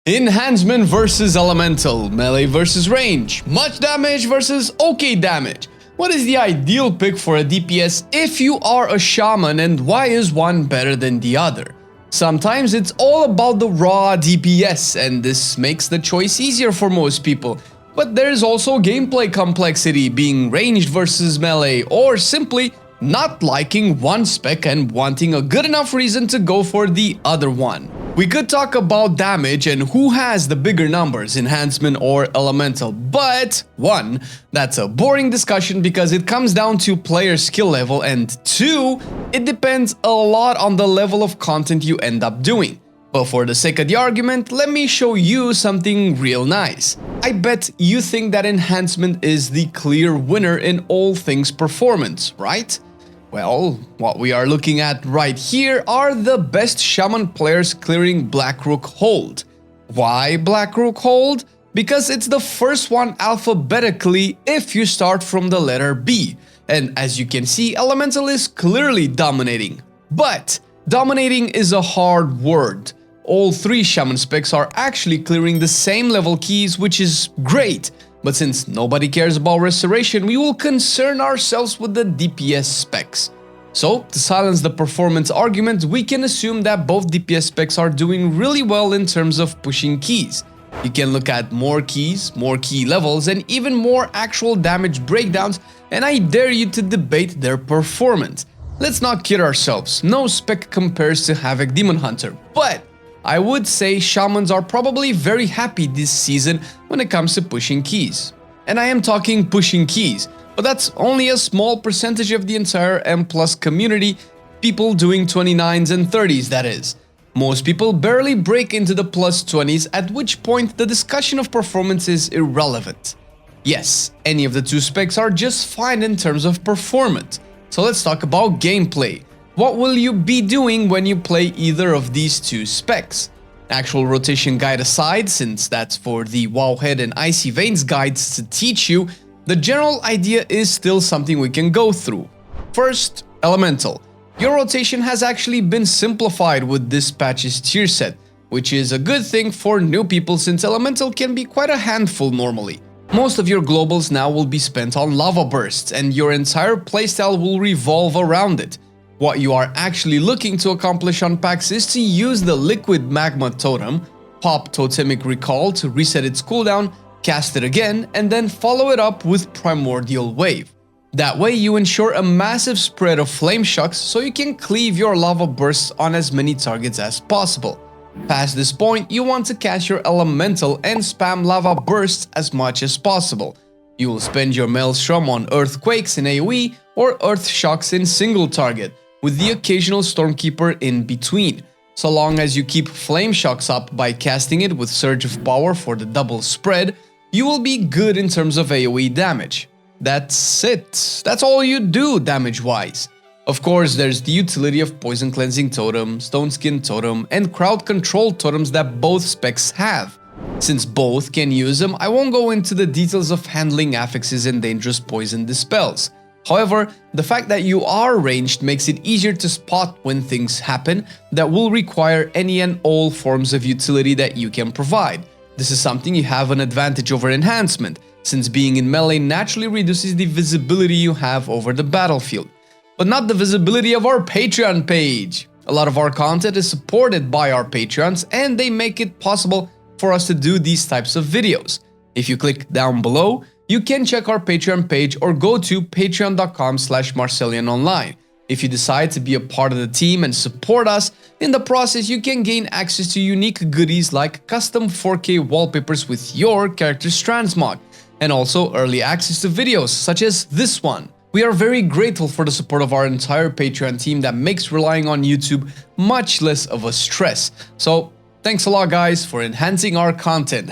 Enhancement versus Elemental, melee versus range, much damage versus okay damage. What is the ideal pick for a DPS if you are a shaman, and why is one better than the other? Sometimes it's all about the raw DPS, and this makes the choice easier for most people. But there's also gameplay complexity, being ranged versus melee, or simply not liking one spec and wanting a good enough reason to go for the other one. We could talk about damage and who has the bigger numbers, enhancement or elemental, but one, that's a boring discussion because it comes down to player skill level, and two, it depends a lot on the level of content you end up doing. But for the sake of the argument, let me show you something real nice. I bet you think that enhancement is the clear winner in all things performance, right? Well, what we are looking at right here are the best shaman players clearing Blackrook Hold. Why Blackrook Hold? Because it's the first one alphabetically if you start from the letter B. And as you can see, Elemental is clearly dominating. But dominating is a hard word. All three shaman specs are actually clearing the same level keys, which is great. But since nobody cares about restoration, we will concern ourselves with the DPS specs. So, to silence the performance argument, we can assume that both DPS specs are doing really well in terms of pushing keys. You can look at more keys, more key levels, and even more actual damage breakdowns, and I dare you to debate their performance. Let's not kid ourselves, no spec compares to Havoc Demon Hunter, but I would say shamans are probably very happy this season when it comes to pushing keys. And I am talking pushing keys, but that's only a small percentage of the entire M+ community, people doing 29s and 30s that is. Most people barely break into the plus 20s, at which point the discussion of performance is irrelevant. Yes, any of the two specs are just fine in terms of performance. So let's talk about gameplay. What will you be doing when you play either of these two specs? Actual rotation guide aside, since that's for the Wowhead and Icy Veins guides to teach you, the general idea is still something we can go through. First, Elemental. Your rotation has actually been simplified with this patch's tier set, which is a good thing for new people since Elemental can be quite a handful normally. Most of your globals now will be spent on lava bursts, and your entire playstyle will revolve around it. What you are actually looking to accomplish on packs is to use the Liquid Magma Totem, pop Totemic Recall to reset its cooldown, cast it again, and then follow it up with Primordial Wave. That way you ensure a massive spread of flame shocks so you can cleave your lava bursts on as many targets as possible. Past this point, you want to cast your elemental and spam lava bursts as much as possible. You will spend your Maelstrom on Earthquakes in AoE or Earth Shocks in single target, with the occasional Stormkeeper in between. So long as you keep Flame Shocks up by casting it with Surge of Power for the double spread, you will be good in terms of AoE damage. That's it. That's all you do damage-wise. Of course, there's the utility of Poison Cleansing Totem, Stone Skin Totem, and Crowd Control Totems that both specs have. Since both can use them, I won't go into the details of handling affixes and dangerous poison dispels. However, the fact that you are ranged makes it easier to spot when things happen that will require any and all forms of utility that you can provide. This is something you have an advantage over enhancement, since being in melee naturally reduces the visibility you have over the battlefield. But not the visibility of our Patreon page. A lot of our content is supported by our Patreons, and they make it possible for us to do these types of videos. If you click down below, you can check our Patreon page or go to patreon.com/MarcelianOnline. If you decide to be a part of the team and support us, in the process you can gain access to unique goodies like custom 4K wallpapers with your character's transmog, and also early access to videos such as this one. We are very grateful for the support of our entire Patreon team that makes relying on YouTube much less of a stress. So thanks a lot guys for enhancing our content.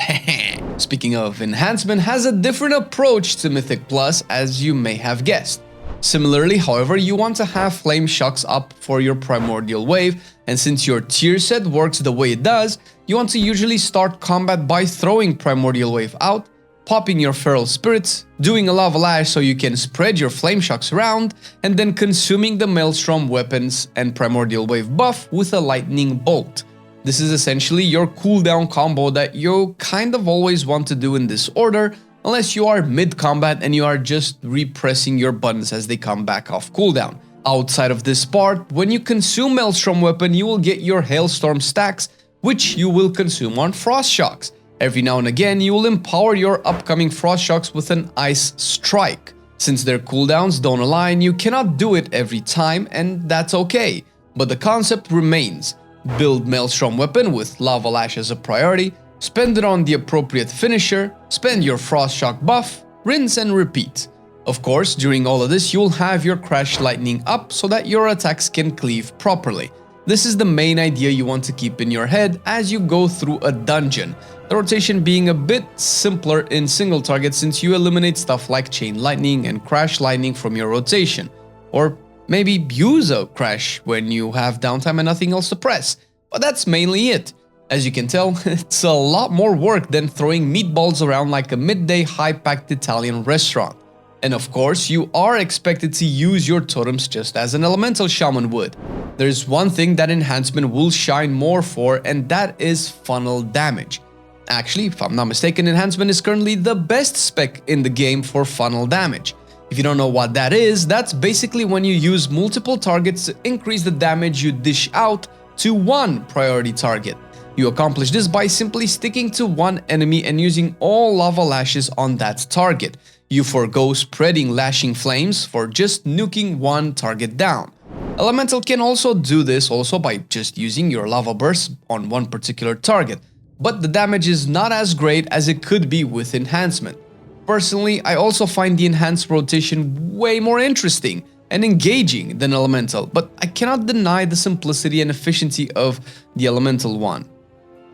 Speaking of, enhancement has a different approach to Mythic Plus, as you may have guessed. Similarly, however, you want to have Flame Shocks up for your Primordial Wave, and since your tier set works the way it does, you want to usually start combat by throwing Primordial Wave out, popping your Feral Spirits, doing a Lava Lash so you can spread your Flame Shocks around, and then consuming the Maelstrom weapons and Primordial Wave buff with a Lightning Bolt. This is essentially your cooldown combo that you kind of always want to do in this order, unless you are mid-combat and you are just repressing your buttons as they come back off cooldown. Outside of this part, when you consume Maelstrom Weapon, you will get your Hailstorm stacks, which you will consume on Frost Shocks. Every now and again, you will empower your upcoming Frost Shocks with an Ice Strike. Since their cooldowns don't align, you cannot do it every time, and that's okay. But the concept remains. Build Maelstrom Weapon with Lava Lash as a priority, spend it on the appropriate finisher, spend your Frost Shock buff, rinse and repeat. Of course, during all of this, you'll have your Crash Lightning up so that your attacks can cleave properly. This is the main idea you want to keep in your head as you go through a dungeon. The rotation being a bit simpler in single target since you eliminate stuff like Chain Lightning and Crash Lightning from your rotation. Or maybe use a Crash when you have downtime and nothing else to press. But that's mainly it. As you can tell, it's a lot more work than throwing meatballs around like a midday high-packed Italian restaurant. And of course, you are expected to use your totems just as an elemental shaman would. There's one thing that enhancement will shine more for, and that is funnel damage. Actually, if I'm not mistaken, enhancement is currently the best spec in the game for funnel damage. If you don't know what that is, that's basically when you use multiple targets to increase the damage you dish out to one priority target. You accomplish this by simply sticking to one enemy and using all lava lashes on that target. You forego spreading lashing flames for just nuking one target down. Elemental can also do this by just using your lava burst on one particular target, but the damage is not as great as it could be with enhancement. Personally, I also find the enhanced rotation way more interesting and engaging than elemental, but I cannot deny the simplicity and efficiency of the elemental one.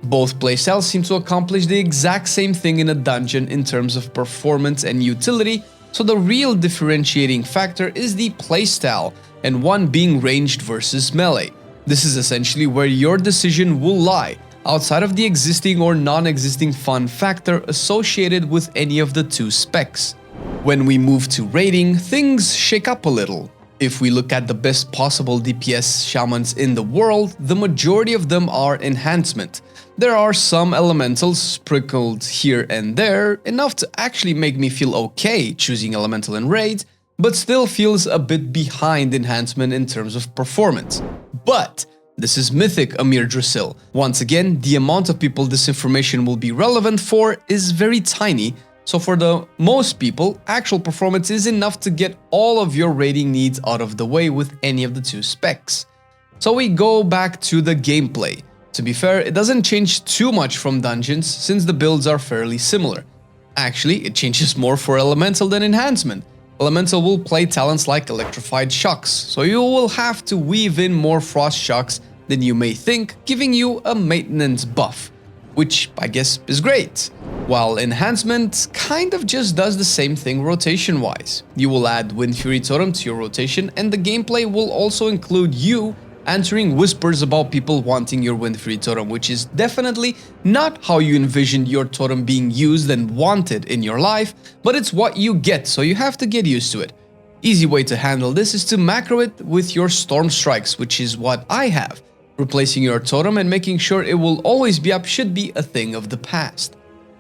Both playstyles seem to accomplish the exact same thing in a dungeon in terms of performance and utility, so the real differentiating factor is the playstyle, and one being ranged versus melee. This is essentially where your decision will lie, outside of the existing or non-existing fun factor associated with any of the two specs. When we move to raiding, things shake up a little. If we look at the best possible DPS shamans in the world, the majority of them are enhancement. There are some elementals sprinkled here and there, enough to actually make me feel okay choosing elemental in raids, but still feels a bit behind enhancement in terms of performance. But this is Mythic Amir Drasil. Once again, the amount of people this information will be relevant for is very tiny, so for the most people, actual performance is enough to get all of your raiding needs out of the way with any of the two specs. So we go back to the gameplay. To be fair, it doesn't change too much from dungeons since the builds are fairly similar. Actually, it changes more for elemental than enhancement. Elemental will play talents like electrified shocks, so you will have to weave in more frost shocks than you may think, giving you a maintenance buff, which I guess is great. While enhancement kind of just does the same thing rotation-wise. You will add Wind Fury Totem to your rotation, and the gameplay will also include you answering whispers about people wanting your Wind Fury Totem, which is definitely not how you envisioned your totem being used and wanted in your life, but it's what you get, so you have to get used to it. Easy way to handle this is to macro it with your Storm Strikes, which is what I have. Replacing your totem and making sure it will always be up should be a thing of the past.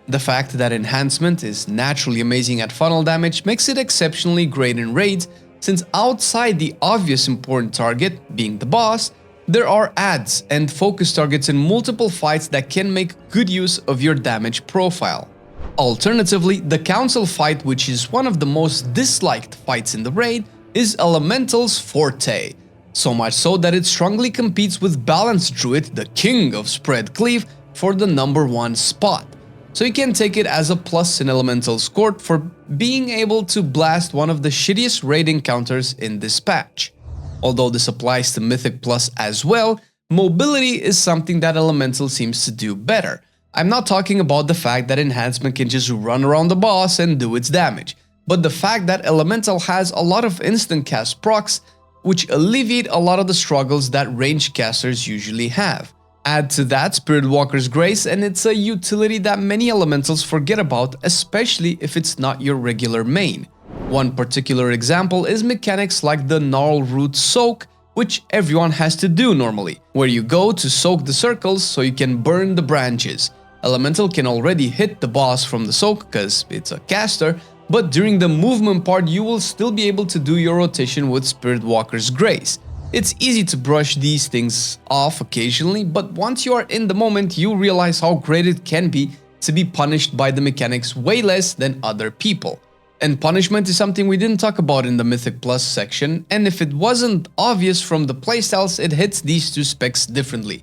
The fact that enhancement is naturally amazing at funnel damage makes it exceptionally great in raids, since outside the obvious important target, being the boss, there are adds and focus targets in multiple fights that can make good use of your damage profile. Alternatively, the council fight, which is one of the most disliked fights in the raid, is Elemental's forte. So much so that it strongly competes with Balanced Druid, the king of spread cleave, for the #1 spot. So you can take it as a plus in Elemental's court for being able to blast one of the shittiest raid encounters in this patch. Although this applies to Mythic Plus as well, mobility is something that Elemental seems to do better. I'm not talking about the fact that enhancement can just run around the boss and do its damage, but the fact that Elemental has a lot of instant cast procs, which alleviate a lot of the struggles that ranged casters usually have. Add to that Spirit Walker's Grace, and it's a utility that many elementals forget about, especially if it's not your regular main. One particular example is mechanics like the Gnarl Root Soak, which everyone has to do normally, where you go to soak the circles so you can burn the branches. Elemental can already hit the boss from the soak because it's a caster, but during the movement part you will still be able to do your rotation with Spirit Walker's Grace. It's easy to brush these things off occasionally, but once you are in the moment you realize how great it can be to be punished by the mechanics way less than other people. And punishment is something we didn't talk about in the Mythic Plus section, and if it wasn't obvious from the playstyles, it hits these two specs differently,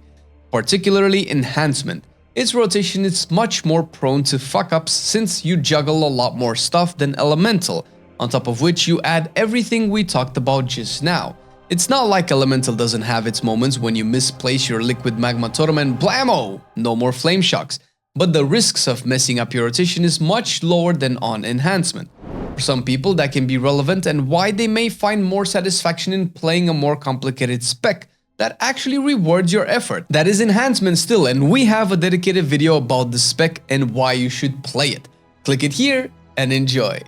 particularly Enhancement. Its rotation is much more prone to fuck-ups since you juggle a lot more stuff than Elemental, on top of which you add everything we talked about just now. It's not like Elemental doesn't have its moments when you misplace your Liquid Magma Totem and blammo! No more Flame Shocks, but the risks of messing up your rotation is much lower than on Enhancement. For some people that can be relevant and why they may find more satisfaction in playing a more complicated spec that actually rewards your effort. That is Enhancement still, and we have a dedicated video about the spec and why you should play it. Click it here and enjoy.